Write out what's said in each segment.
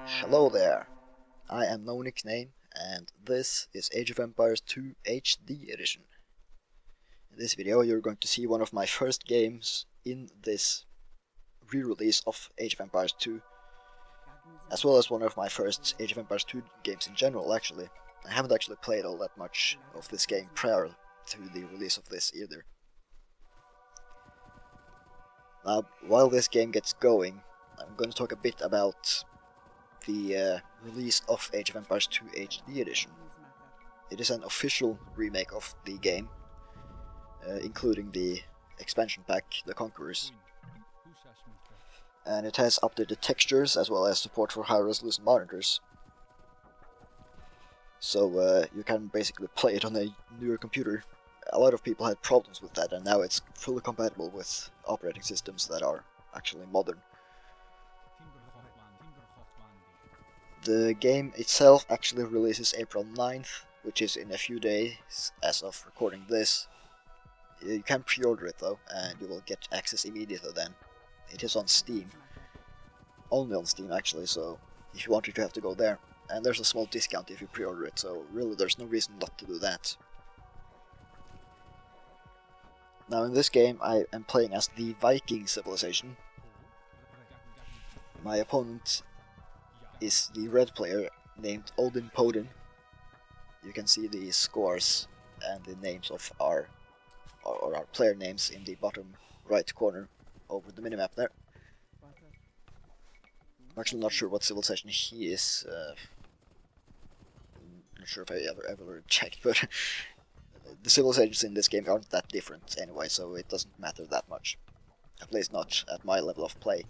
Hello there, I am TENoNickname and this is Age of Empires 2 HD Edition. In this video you're going to see one of my first games in this re-release of Age of Empires 2, as well as one of my first Age of Empires 2 games in general actually. I haven't actually played all that much of this game prior to the release of this either. Now, while this game gets going, I'm going to talk a bit about the release of Age of Empires 2 HD Edition. It is an official remake of the game, including the expansion pack, the Conquerors. And it has updated textures as well as support for high resolution monitors. So you can basically play it on a newer computer. A lot of people had problems with that, and now it's fully compatible with operating systems that are actually modern. The game itself actually releases April 9th, which is in a few days as of recording this. You can pre-order it though, and you will get access immediately then. It is on Steam. Only on Steam actually, so if you want it you have to go there. And there's a small discount if you pre-order it, so really there's no reason not to do that. Now in this game I am playing as the Viking civilization. My opponent is the red player named OdinPodin. You can see the scores and the names of our player names in the bottom right corner over the minimap there. I'm actually not sure what civilization he is. I'm not sure if I ever checked, but the civilizations in this game aren't that different anyway, so it doesn't matter that much. At least not at my level of play.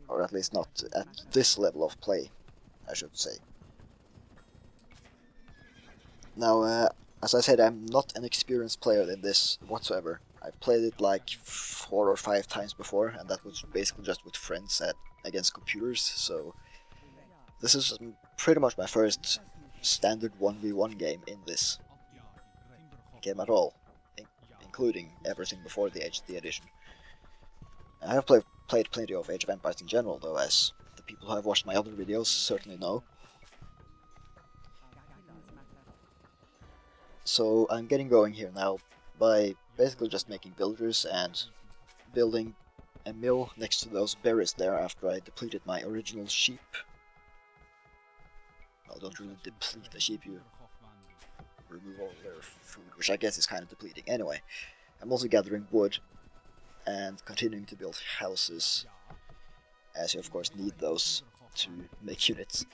Or at least not at this level of play, I should say. Now, as I said, I'm not an experienced player in this whatsoever. I've played it like 4 or 5 times before, and that was basically just with friends against computers, so this is pretty much my first standard 1v1 game in this game at all, including everything before the HD Edition. I have played plenty of Age of Empires in general though, as the people who have watched my other videos certainly know. So I'm getting going here now by basically just making villagers and building a mill next to those berries there after I depleted my original sheep. Well, don't really deplete the sheep, you remove all their food, which I guess is kind of depleting. Anyway, I'm also gathering wood and continuing to build houses, as you of course need those to make units.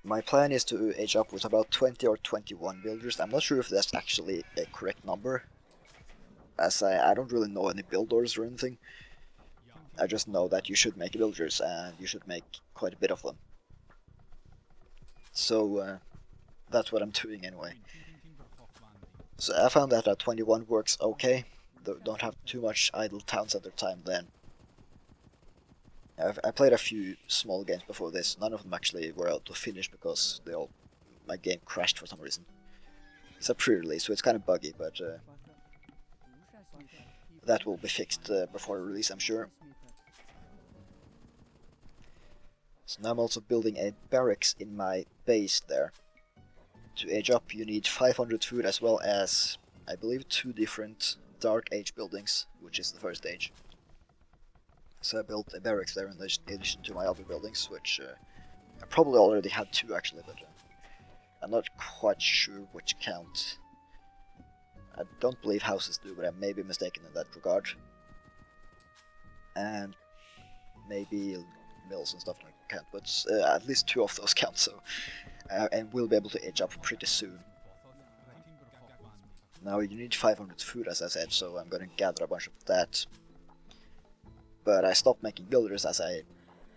My plan is to age up with about 20 or 21 builders. I'm not sure if that's actually a correct number, as I don't really know any build orders or anything. I just know that you should make villagers, and you should make quite a bit of them. So that's what I'm doing anyway. So I found that 21 works okay. Don't have too much idle towns at their time then. I played a few small games before this. None of them actually were able to finish because my game crashed for some reason. It's a pre-release, so it's kind of buggy, but that will be fixed before release, I'm sure. So now I'm also building a barracks in my base there. To age up you need 500 food as well as, I believe, 2 different Dark Age buildings, which is the first age. So I built a barracks there in addition to my other buildings, which I probably already had 2 actually, but I'm not quite sure which count. I don't believe houses do, but I may be mistaken in that regard. And maybe mills and stuff like that count, but at least 2 of those count, so and we'll be able to age up pretty soon. Now you need 500 food, as I said, so I'm going to gather a bunch of that. But I stopped making builders, as I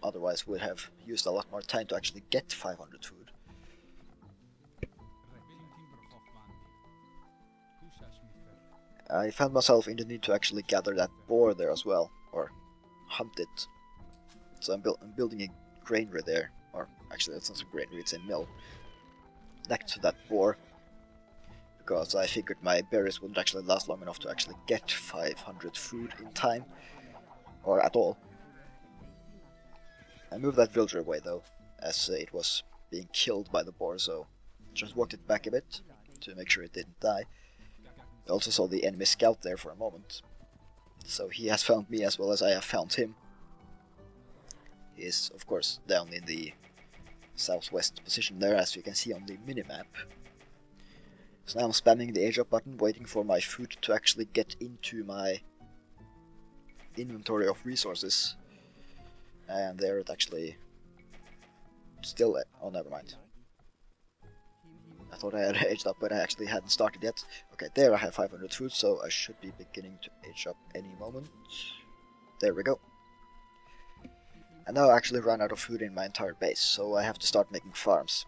otherwise would have used a lot more time to actually get 500 food. I found myself in the need to actually gather that boar there as well, or hunt it. So I'm building a granary there, or actually that's not a granary, it's a mill, next to that boar. Because I figured my berries wouldn't actually last long enough to actually get 500 food in time. or at all. I moved that villager away though, as it was being killed by the boar, so just walked it back a bit to make sure it didn't die. I also saw the enemy scout there for a moment, so he has found me as well as I have found him. He is, of course, down in the southwest position there, as you can see on the minimap. So now I'm spamming the age up button, waiting for my food to actually get into my inventory of resources. And there it actually still... oh, never mind. I thought I had aged up, but I actually hadn't started yet. Okay, there I have 500 food, so I should be beginning to age up any moment. There we go. And now I actually ran out of food in my entire base, so I have to start making farms.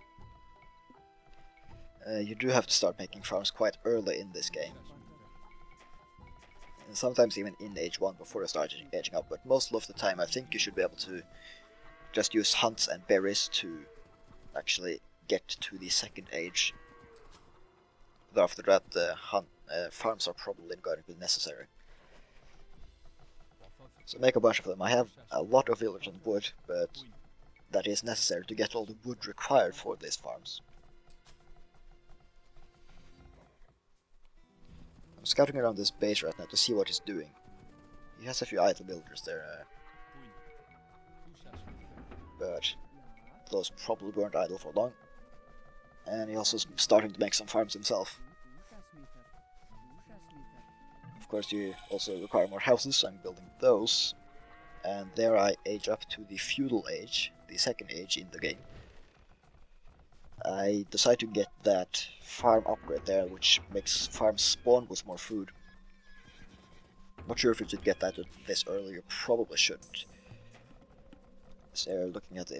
You do have to start making farms quite early in this game. And sometimes even in age 1 before you start aging up, but most of the time I think you should be able to just use hunts and berries to actually get to the second age. But after that, farms are probably going to be necessary. So make a bunch of them. I have a lot of village and wood, but that is necessary to get all the wood required for these farms. I'm scouting around this base right now to see what he's doing. He has a few idle villagers there, but those probably weren't idle for long. And he's also starting to make some farms himself. Of course, you also require more houses, so I'm building those. And there I age up to the feudal age, the second age in the game. I decide to get that farm upgrade there, which makes farms spawn with more food. Not sure if you should get that this early, you probably shouldn't. So looking at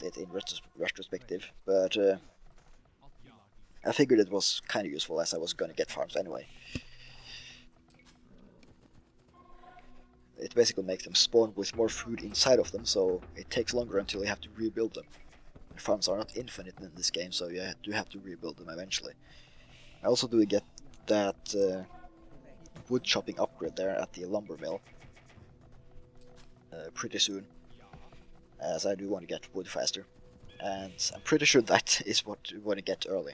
it in retrospective, but I figured it was kind of useful as I was going to get farms anyway. It basically makes them spawn with more food inside of them, so it takes longer until you have to rebuild them. Farms are not infinite in this game, so you do have to rebuild them eventually. I also do get that wood chopping upgrade there at the lumber mill pretty soon, as I do want to get wood faster. And I'm pretty sure that is what you want to get early.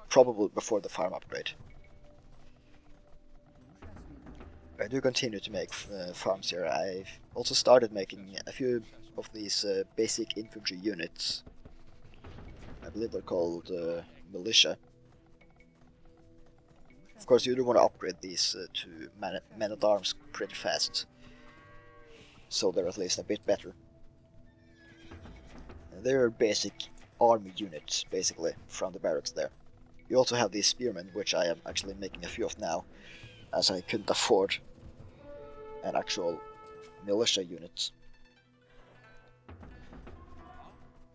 Probably before the farm upgrade. I do continue to make farms here. I've also started making a few of these basic infantry units. I believe they're called militia. Of course, you do want to upgrade these to men-at-arms pretty fast, so they're at least a bit better. They're basic army units, basically, from the barracks there. You also have these spearmen, which I am actually making a few of now, as I couldn't afford an actual militia unit.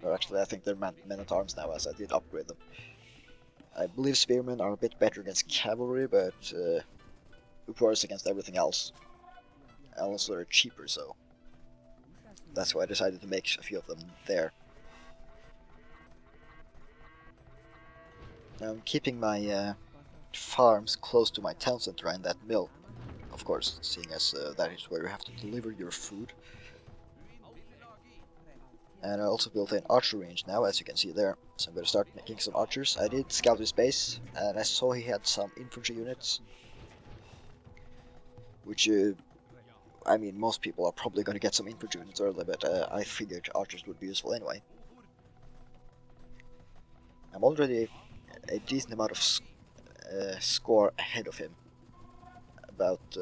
Or actually, I think they're men-at-arms now, as I did upgrade them. I believe spearmen are a bit better against cavalry, but worse against everything else. And also they're cheaper, so that's why I decided to make a few of them there. Now I'm keeping my farms close to my town center and that mill, of course, seeing as that is where you have to deliver your food. And I also built an archer range now, as you can see there, so I'm going to start making some archers. I did scout his base, and I saw he had some infantry units, which, I mean, most people are probably going to get some infantry units early, but I figured archers would be useful anyway. I'm already a decent amount of score ahead of him, about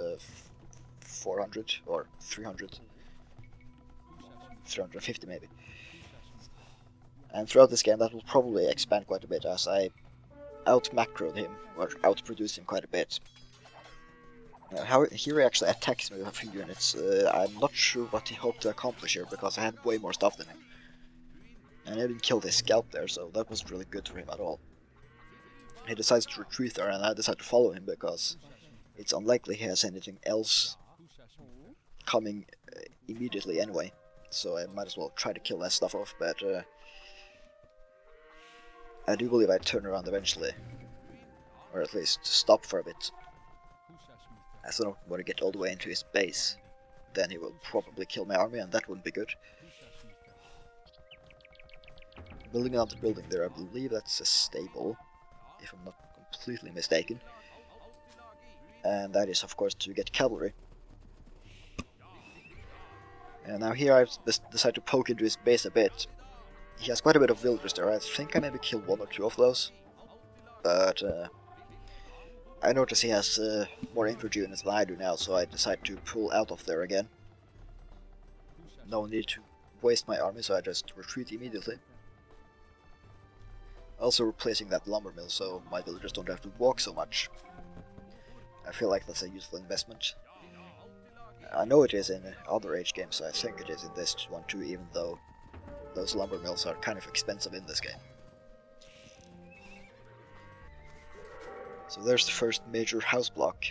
400 or 300, 350 maybe. And throughout this game that will probably expand quite a bit as I out-macroed him, or out-produced him quite a bit. How here he actually attacks me with a few units. I'm not sure what he hoped to accomplish here, because I had way more stuff than him. And I didn't kill this scout there, so that wasn't really good for him at all. He decides to retreat there, and I decide to follow him, because it's unlikely he has anything else coming immediately anyway. So I might as well try to kill that stuff off, but I do believe I'd turn around eventually, or at least stop for a bit. I still don't want to get all the way into his base. then he will probably kill my army, and that wouldn't be good. Building another building there, I believe that's a stable, if I'm not completely mistaken. And that is of course to get cavalry. And now here I've decided to poke into his base a bit. He has quite a bit of villagers there. I think I maybe killed 1 or 2 of those. But I notice he has more infantry units than I do now, so I decided to pull out of there again. No need to waste my army, so I just retreat immediately. Also replacing that lumber mill, so my villagers don't have to walk so much. I feel like that's a useful investment. I know it is in other Age games, so I think it is in this one too, even though those lumber mills are kind of expensive in this game. So there's the first major house block.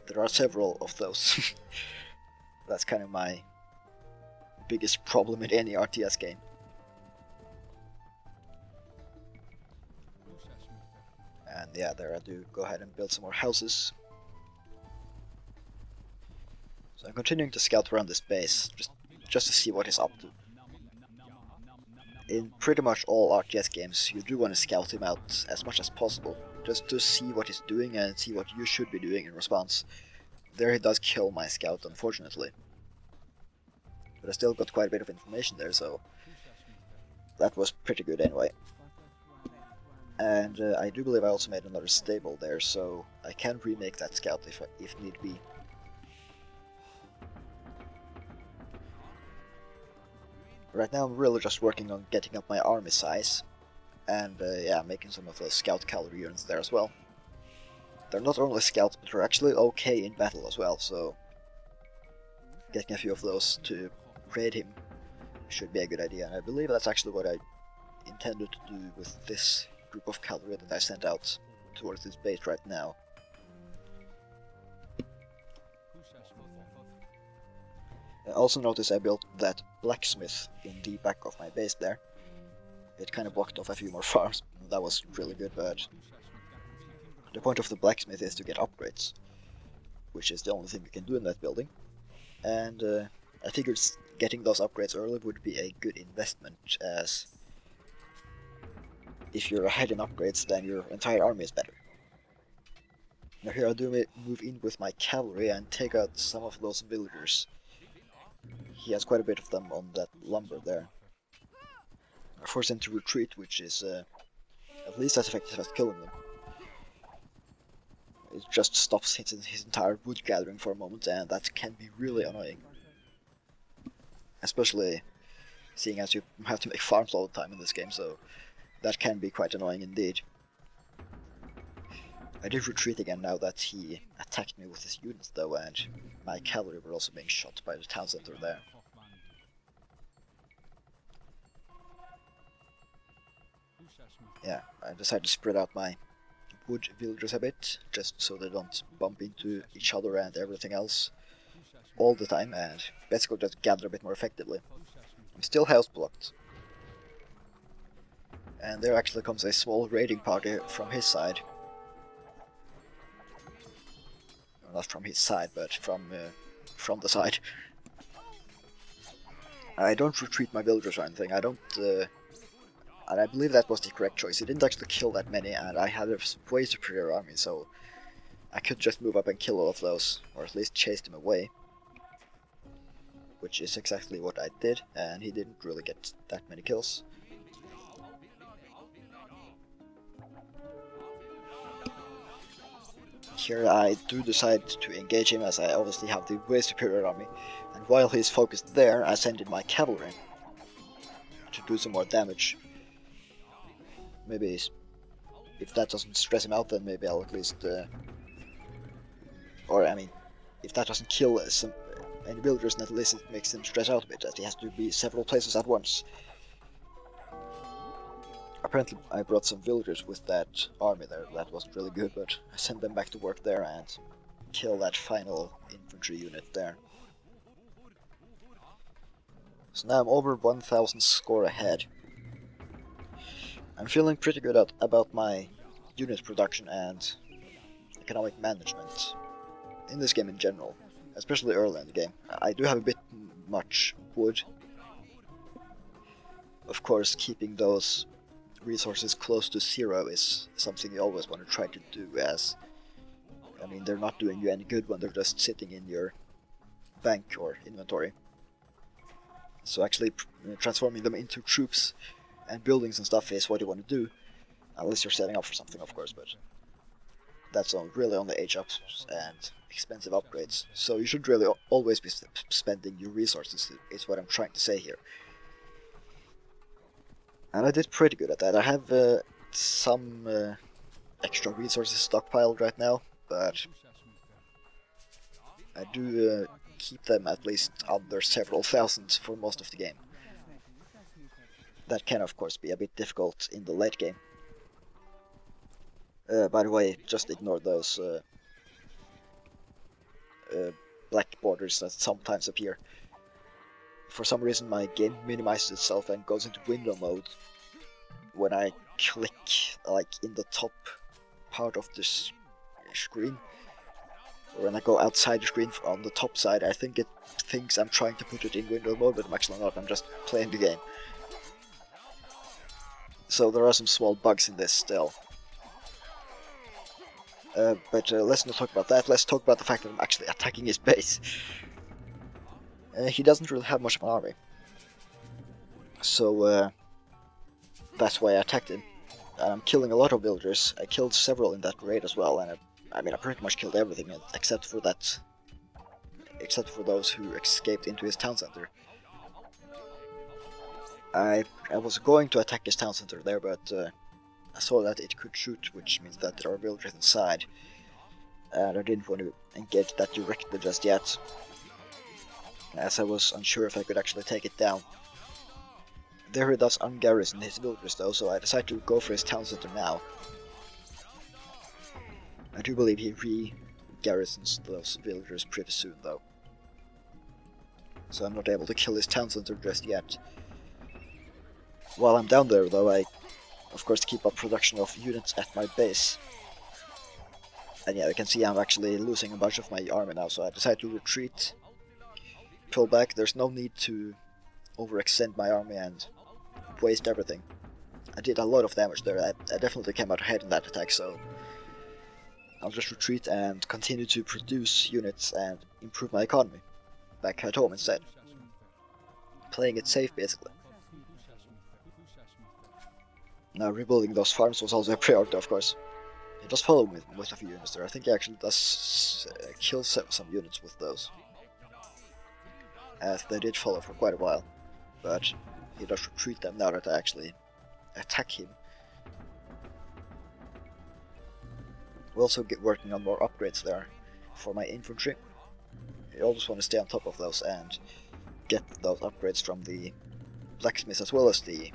There are several of those. That's kind of my biggest problem in any RTS game. And yeah, there I do go ahead and build some more houses. So I'm continuing to scout around this base, just to see what he's up to. In pretty much all RTS games, you do want to scout him out as much as possible, just to see what he's doing and see what you should be doing in response. There he does kill my scout, unfortunately. But I still got quite a bit of information there, so that was pretty good anyway. And I do believe I also made another stable there, so I can remake that scout if need be. Right now I'm really just working on getting up my army size, and yeah, making some of those scout cavalry units there as well. They're not only scouts, but they're actually okay in battle as well, so getting a few of those to raid him should be a good idea, and I believe that's actually what I intended to do with this group of cavalry that I sent out towards this base right now. I also noticed I built that blacksmith in the back of my base there. It kind of blocked off a few more farms. That was really good, but the point of the blacksmith is to get upgrades, which is the only thing you can do in that building. And I figured getting those upgrades early would be a good investment, as if you're ahead in upgrades, then your entire army is better. Now here I do move in with my cavalry and take out some of those villagers. He has quite a bit of them on that lumber there. I force him to retreat, which is at least as effective as killing them. It just stops his entire wood gathering for a moment, and that can be really annoying. Especially seeing as you have to make farms all the time in this game, so that can be quite annoying indeed. I did retreat again now that he attacked me with his units though, and my cavalry were also being shot by the town center there. Yeah, I decided to spread out my wood villagers a bit, just so they don't bump into each other and everything else all the time, and basically just gather a bit more effectively. I'm still house blocked. And there actually comes a small raiding party from his side. Not from his side, but from the side. I don't retreat my villagers or anything. I don't, and I believe that was the correct choice. He didn't actually kill that many, and I had a way superior army, so I could just move up and kill all of those, or at least chase them away. Which is exactly what I did, and he didn't really get that many kills. Here I do decide to engage him, as I obviously have the way superior army, and while he's focused there, I send in my cavalry to do some more damage. Maybe if that doesn't stress him out, then maybe I'll at least, or I mean, if that doesn't kill any villagers, then at least it makes him stress out a bit, as he has to be several places at once. Apparently I brought some villagers with that army there. That wasn't really good, but I sent them back to work there and kill that final infantry unit there. So now I'm over 1000 score ahead. I'm feeling pretty good about my unit production and economic management in this game in general. especially early in the game. I do have a bit much wood. Of course, keeping those resources close to zero is something you always want to try to do, as I mean, they're not doing you any good when they're just sitting in your bank or inventory. So actually transforming them into troops and buildings and stuff is what you want to do, unless you're setting up for something, of course, but that's really only age-ups and expensive upgrades. So you should really always be spending your resources, is what I'm trying to say here. And I did pretty good at that. I have some extra resources stockpiled right now, but I do keep them at least under several thousand for most of the game. That can of course be a bit difficult in the late game. By the way, just ignore those black borders that sometimes appear. For some reason my game minimizes itself and goes into window mode when I click like in the top part of this screen. Or when I go outside the screen on the top side, I think it thinks I'm trying to put it in window mode, but I'm actually not, I'm just playing the game. So there are some small bugs in this still. But let's not talk about that, let's talk about the fact that I'm actually attacking his base. He doesn't really have much of an army. So that's why I attacked him. And I'm killing a lot of villagers. I killed several in that raid as well, and I mean I pretty much killed everything except for those who escaped into his town center. I was going to attack his town center there, but I saw that it could shoot, which means that there are villagers inside. And I didn't want to engage that directly just yet, as I was unsure if I could actually take it down. There he does ungarrison his villagers though, so I decided to go for his town center now. I do believe he re-garrisons those villagers pretty soon though. So I'm not able to kill his town center just yet. While I'm down there though, I of course keep up production of units at my base. And yeah, you can see I'm actually losing a bunch of my army now, so I decided to retreat. Pull back. There's no need to overextend my army and waste everything. I did a lot of damage there. I definitely came out ahead in that attack, so I'll just retreat and continue to produce units and improve my economy back at home instead. Playing it safe, basically. Now, rebuilding those farms was also a priority, of course. He does follow me with a few units there. I think he actually does kill some units with those, as they did follow for quite a while. But he does retreat them now that I actually attack him. We'll also get working on more upgrades there for my infantry. I always want to stay on top of those and get those upgrades from the blacksmiths as well as the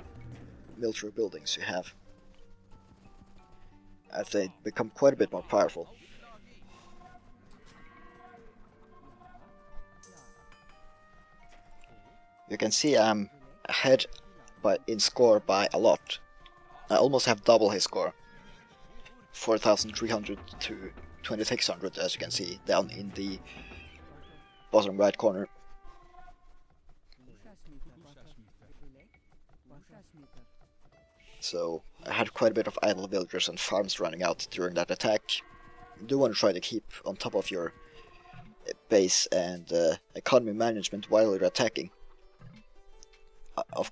military buildings you have, as they become quite a bit more powerful. You can see I'm ahead in score by a lot. I almost have double his score. 4,300 to 2,600, as you can see down in the bottom right corner. So I had quite a bit of idle villagers and farms running out during that attack. You do want to try to keep on top of your base and economy management while you're attacking.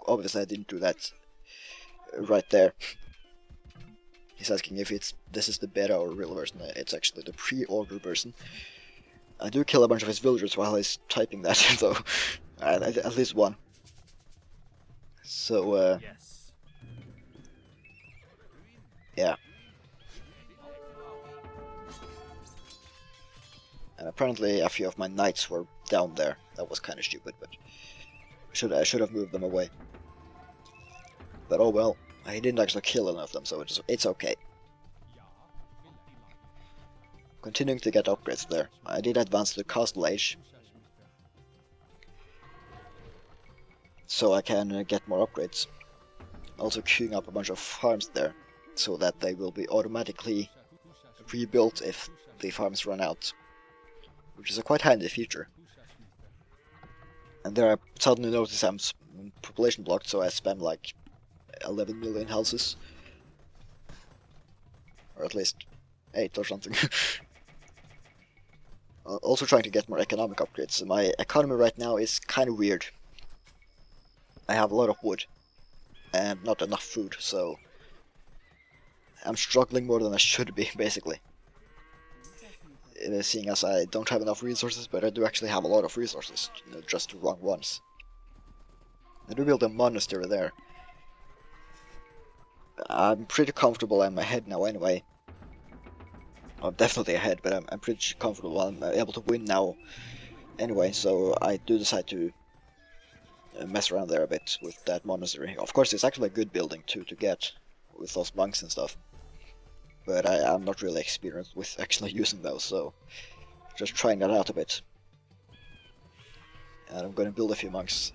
Obviously I didn't do that right there. He's asking if this is the beta or real version. It's actually the pre-order version. I do kill a bunch of his villagers while he's typing that, though. At least one. So, yeah. And apparently a few of my knights were down there. That was kind of stupid, but I should have moved them away. But oh well, I didn't actually kill any of them, so it's okay. Continuing to get upgrades there. I did advance to the castle age, so I can get more upgrades. Also queuing up a bunch of farms there, so that they will be automatically rebuilt if the farms run out. which is a quite handy feature. And there I suddenly notice I'm population blocked, so I spam like 11 million houses. Or at least 8 or something. Also trying to get more economic upgrades. My economy right now is kind of weird. I have a lot of wood and not enough food, so I'm struggling more than I should be, basically. Seeing as I don't have enough resources, but I do actually have a lot of resources, just the wrong ones. I do build a monastery there. I'm pretty comfortable in my head now anyway. I'm definitely ahead, but I'm pretty comfortable. I'm able to win now anyway, so I do decide to mess around there a bit with that monastery. Of course, it's actually a good building to get with those monks and stuff, but I'm not really experienced with actually using those, so just trying that out a bit. And I'm going to build a few monks.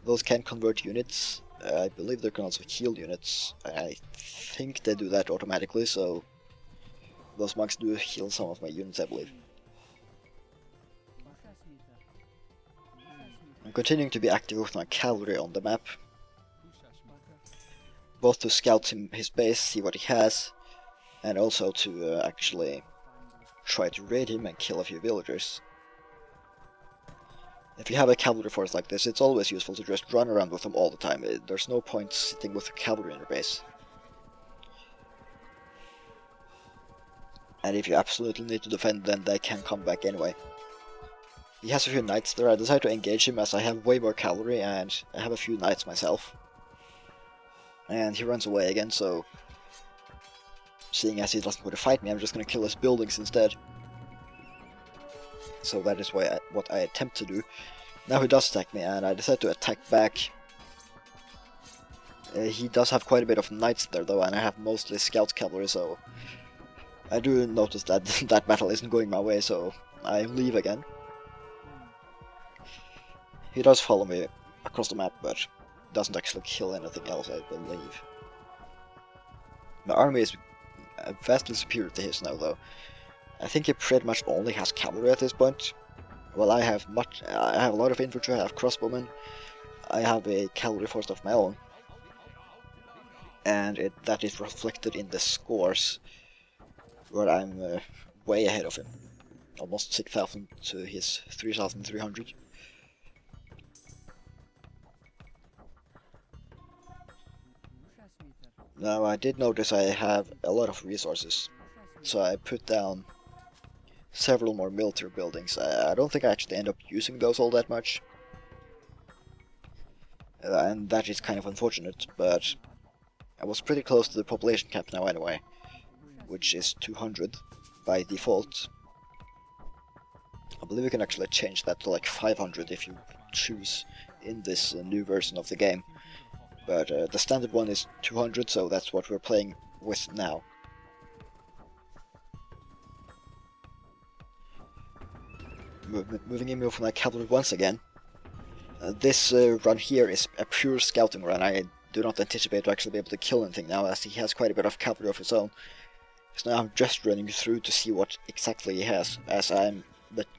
Those can convert units. I believe they can also heal units. I think they do that automatically, so those monks do heal some of my units, I believe. I'm continuing to be active with my cavalry on the map, both to scout his base, see what he has, and also to actually try to raid him and kill a few villagers. If you have a cavalry force like this, it's always useful to just run around with them all the time. There's no point sitting with a cavalry in your base. And if you absolutely need to defend, then they can come back anyway. He has a few knights there. I decided to engage him as I have way more cavalry and I have a few knights myself. And he runs away again, so seeing as he doesn't want to fight me, I'm just going to kill his buildings instead. So that is what I attempt to do. Now he does attack me, and I decide to attack back. He does have quite a bit of knights there though, and I have mostly scout cavalry, so I do notice that that battle isn't going my way, so I leave again. He does follow me across the map, but doesn't actually kill anything else, I believe. My army is vastly superior to his now, though. I think he pretty much only has cavalry at this point. Well, I have a lot of infantry, I have crossbowmen, I have a cavalry force of my own. And that is reflected in the scores, where I'm way ahead of him. Almost 6,000 to his 3,300. Now I did notice I have a lot of resources, so I put down several more military buildings. I don't think I actually end up using those all that much, and that is kind of unfortunate, but I was pretty close to the population cap now anyway, which is 200 by default. I believe you can actually change that to like 500 if you choose in this new version of the game. But the standard one is 200, so that's what we're playing with now. Moving in with my cavalry once again. This run here is a pure scouting run. I do not anticipate to actually be able to kill anything now, as he has quite a bit of cavalry of his own. So now I'm just running through to see what exactly he has, as I'm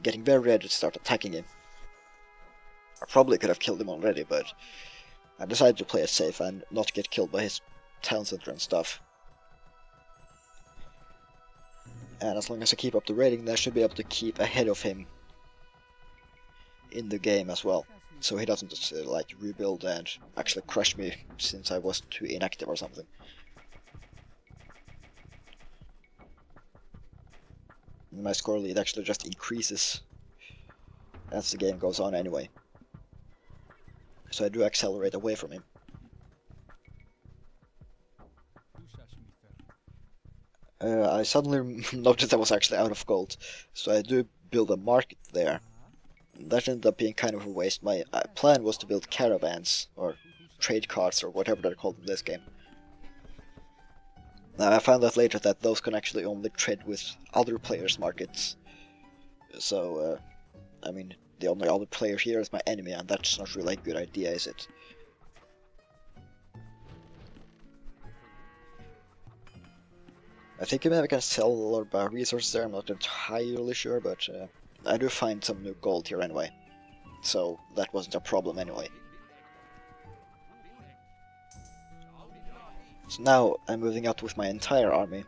getting very ready to start attacking him. I probably could have killed him already, but I decided to play it safe and not get killed by his town center and stuff. And as long as I keep up the rating, then I should be able to keep ahead of him in the game as well. So he doesn't just like rebuild and actually crush me since I was too inactive or something. And my score lead actually just increases as the game goes on anyway. So I do accelerate away from him. I suddenly noticed I was actually out of gold, so I do build a market there. That ended up being kind of a waste. My plan was to build caravans, or trade carts, or whatever they're called in this game. Now I found out later that those can actually only trade with other players' markets. So, I mean, the only other player here is my enemy, and that's not really a good idea, is it? I think you maybe can sell a lot of resources there, I'm not entirely sure, but I do find some new gold here anyway, so that wasn't a problem anyway. So now I'm moving out with my entire army.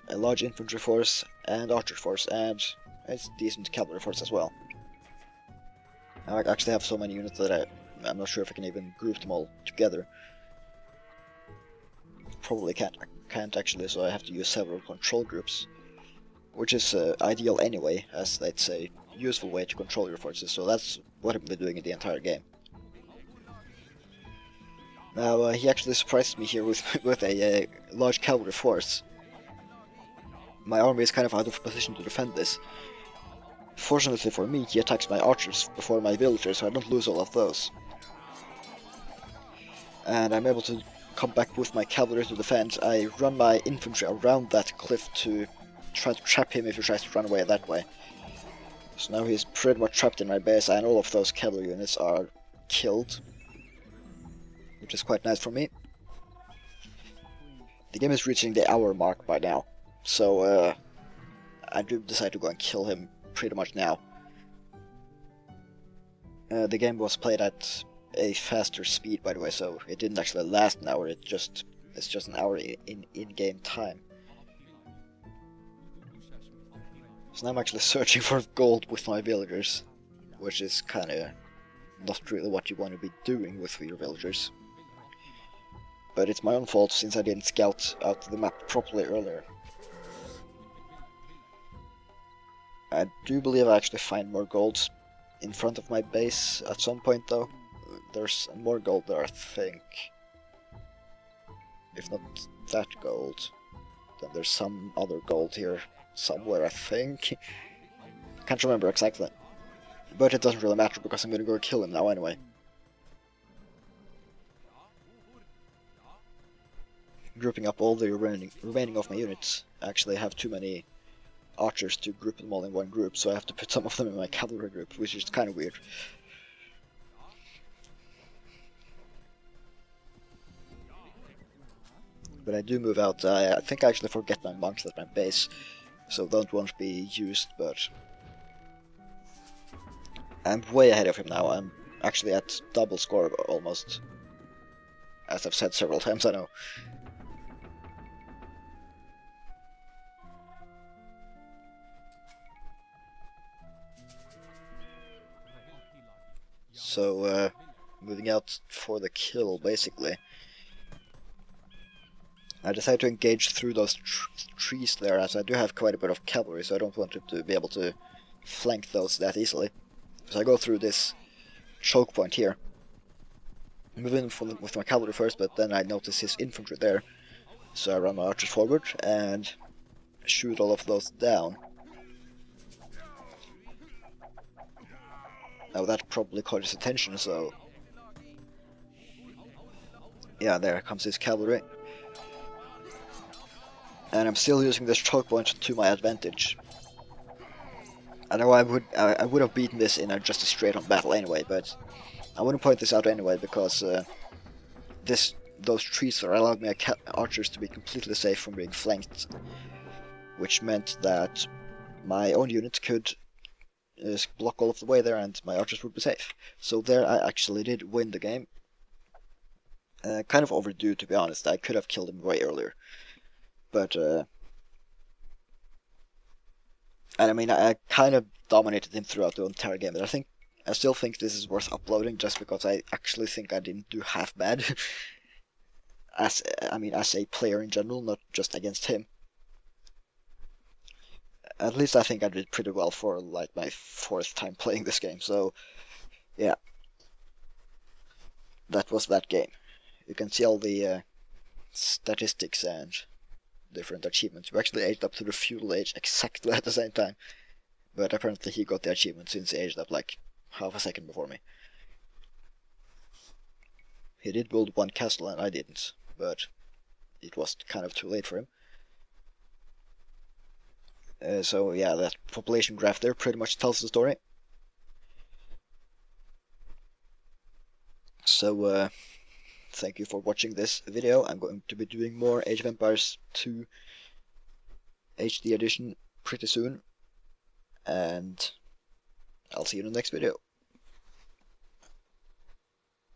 A large infantry force and archer force and a decent cavalry force as well. I actually have so many units that I'm not sure if I can even group them all together. Probably can't actually, so I have to use several control groups, which is ideal anyway, as it's a useful way to control your forces, so that's what I've been doing in the entire game. Now, he actually surprised me here with, with a large cavalry force. My army is kind of out of position to defend this. Fortunately for me, he attacks my archers before my villagers, so I don't lose all of those. And I'm able to come back with my cavalry to defend. I run my infantry around that cliff to try to trap him if he tries to run away that way. So now he's pretty much trapped in my base, and all of those cavalry units are killed, which is quite nice for me. The game is reaching the hour mark by now, so I do decide to go and kill him pretty much now. The game was played at a faster speed, by the way, so it didn't actually last an hour. It's just an hour in-game time. So now I'm actually searching for gold with my villagers, which is kinda not really what you want to be doing with your villagers. But it's my own fault since I didn't scout out the map properly earlier. I do believe I actually find more gold in front of my base at some point though. There's more gold there, I think. If not that gold, then there's some other gold here somewhere, I think. Can't remember exactly. But it doesn't really matter because I'm gonna go kill him now anyway. Grouping up all the remaining of my units. I actually have too many archers to group them all in one group, so I have to put some of them in my cavalry group, which is kind of weird. But I do move out. I think I actually forget my monks at my base, so don't want to be used, but I'm way ahead of him now. I'm actually at double score almost, as I've said several times, I know. So, moving out for the kill, basically. I decided to engage through those trees there, as I do have quite a bit of cavalry, so I don't want to be able to flank those that easily. So I go through this choke point here. Move in with my cavalry first, but then I notice his infantry there. So I run my archers forward and shoot all of those down. Now that probably caught his attention, so... yeah, there comes his cavalry. And I'm still using this choke point to my advantage. I know I would have beaten this in just a straight-on battle anyway, but I want to point this out anyway because those trees there allowed my archers to be completely safe from being flanked, which meant that my own units could block all of the way there and my archers would be safe. So there I actually did win the game. Kind of overdue, to be honest. I could have killed him way earlier. But, and I mean, I kind of dominated him throughout the entire game, but I still think this is worth uploading just because I actually think I didn't do half bad. as a player in general, not just against him. At least I think I did pretty well for like my 4th time playing this game, so yeah. That was that game. You can see all the statistics and different achievements. We actually aged up to the feudal age exactly at the same time, but apparently he got the achievement since he aged up like half a second before me. He did build one castle and I didn't, but it was kind of too late for him. So yeah, that population graph there pretty much tells the story. So thank you for watching this video. I'm going to be doing more Age of Empires 2 HD Edition pretty soon. and I'll see you in the next video.